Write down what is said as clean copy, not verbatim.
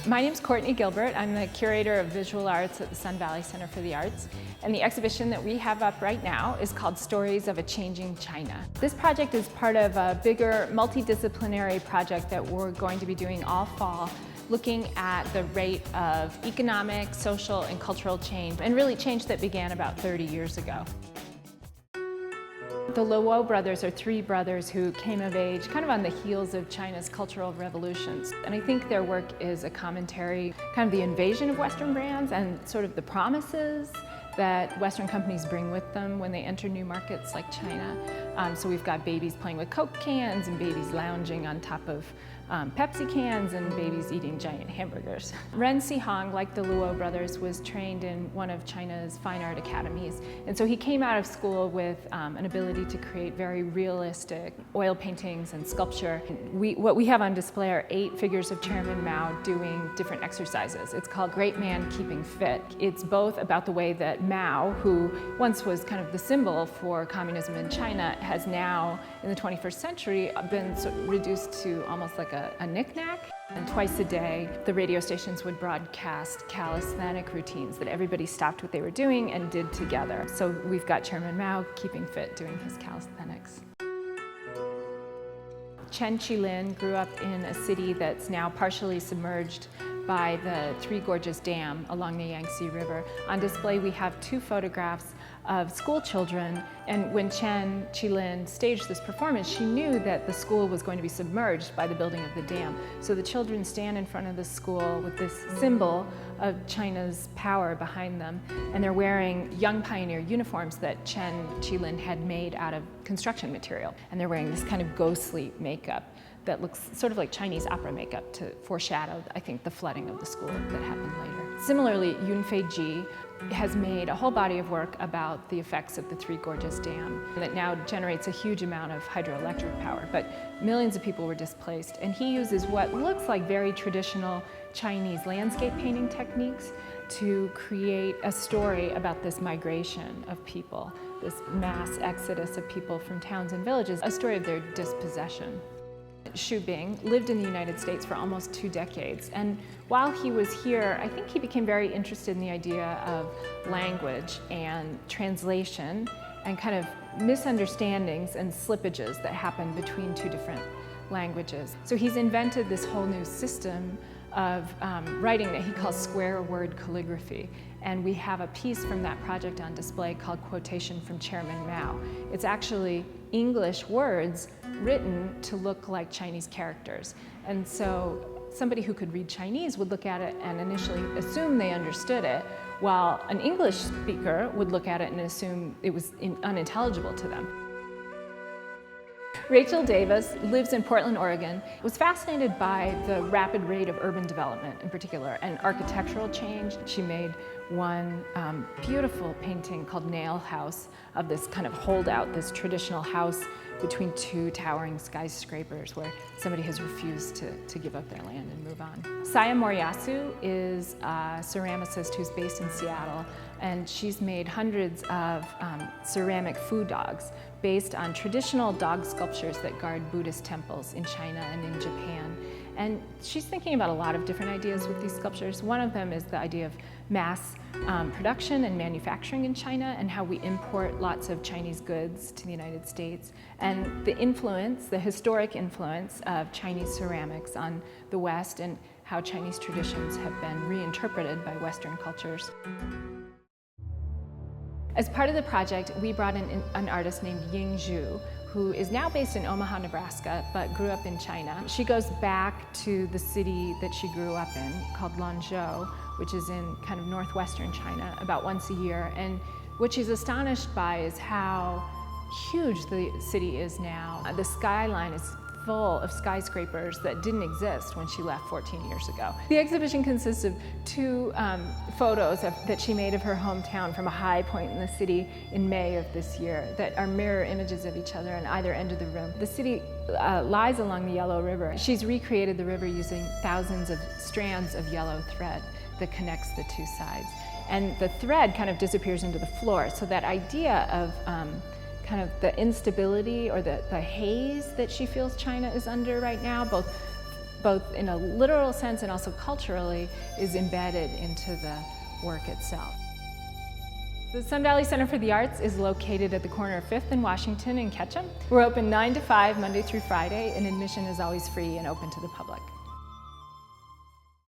My name's Courtney Gilbert. I'm the curator of visual arts at the Sun Valley Center for the Arts. And the exhibition that we have up right now is called Stories of a Changing China. This project is part of a bigger multidisciplinary project that we're going to be doing all fall, looking at the rate of economic, social, and cultural change, and really change that began about 30 years ago. The Luo brothers are three brothers who came of age kind of on the heels of China's cultural revolutions. And I think their work is a commentary, kind of the invasion of Western brands and sort of the promises that Western companies bring with them when they enter new markets like China. So we've got babies playing with Coke cans and babies lounging on top of Pepsi cans and babies eating giant hamburgers. Ren Xihong, like the Luo brothers, was trained in one of China's fine art academies. And so he came out of school with an ability to create very realistic oil paintings and sculpture. What we have on display are 8 figures of Chairman Mao doing different exercises. It's called Great Man Keeping Fit. It's both about the way that Mao, who once was kind of the symbol for communism in China, has now, in the 21st century, been reduced to almost like a knick-knack. And twice a day, the radio stations would broadcast calisthenic routines that everybody stopped what they were doing and did together. So we've got Chairman Mao keeping fit, doing his calisthenics. Chen Qilin grew up in a city that's now partially submerged by the Three Gorges Dam along the Yangtze River. On display, we have 2 photographs of school children, and when Chen Qilin staged this performance, she knew that the school was going to be submerged by the building of the dam. So the children stand in front of the school with this symbol of China's power behind them, and they're wearing young pioneer uniforms that Chen Qilin had made out of construction material, and they're wearing this kind of ghostly makeup that looks sort of like Chinese opera makeup to foreshadow, I think, the flooding of the school that happened later. Similarly, Yunfei Ji has made a whole body of work about the effects of the Three Gorges Dam that now generates a huge amount of hydroelectric power, but millions of people were displaced. And he uses what looks like very traditional Chinese landscape painting techniques to create a story about this migration of people, this mass exodus of people from towns and villages, a story of their dispossession. Xu Bing lived in the United States for almost 2 decades, and while he was here, I think he became very interested in the idea of language and translation and kind of misunderstandings and slippages that happen between 2 different languages. So he's invented this whole new system of writing that he calls square word calligraphy. And we have a piece from that project on display called Quotation from Chairman Mao. It's actually English words written to look like Chinese characters. And so somebody who could read Chinese would look at it and initially assume they understood it, while an English speaker would look at it and assume it was unintelligible to them. Rachel Davis lives in Portland, Oregon, was fascinated by the rapid rate of urban development in particular and architectural change. She made one beautiful painting called Nail House of this kind of holdout, this traditional house between 2 towering skyscrapers where somebody has refused to give up their land and move on. Saya Moriyasu is a ceramicist who's based in Seattle, and she's made hundreds of ceramic food dogs based on traditional dog sculptures that guard Buddhist temples in China and in Japan. And she's thinking about a lot of different ideas with these sculptures. One of them is the idea of mass production and manufacturing in China and how we import lots of Chinese goods to the United States, and the influence, the historic influence of Chinese ceramics on the West and how Chinese traditions have been reinterpreted by Western cultures. As part of the project, we brought in an artist named Ying Zhu, who is now based in Omaha, Nebraska, but grew up in China. She goes back to the city that she grew up in, called Lanzhou, which is in kind of northwestern China, about once a year. And what she's astonished by is how huge the city is now. The skyline is full of skyscrapers that didn't exist when she left 14 years ago. The exhibition consists of 2 photos that she made of her hometown from a high point in the city in May of this year that are mirror images of each other on either end of the room. The city lies along the Yellow River. She's recreated the river using thousands of strands of yellow thread that connects the 2 sides. And the thread kind of disappears into the floor, so that idea of kind of the instability or the haze that she feels China is under right now, both both in a literal sense and also culturally, is embedded into the work itself. The Sun Valley Center for the Arts is located at the corner of 5th and Washington in Ketchum. We're open 9 to 5 Monday through Friday, and admission is always free and open to the public.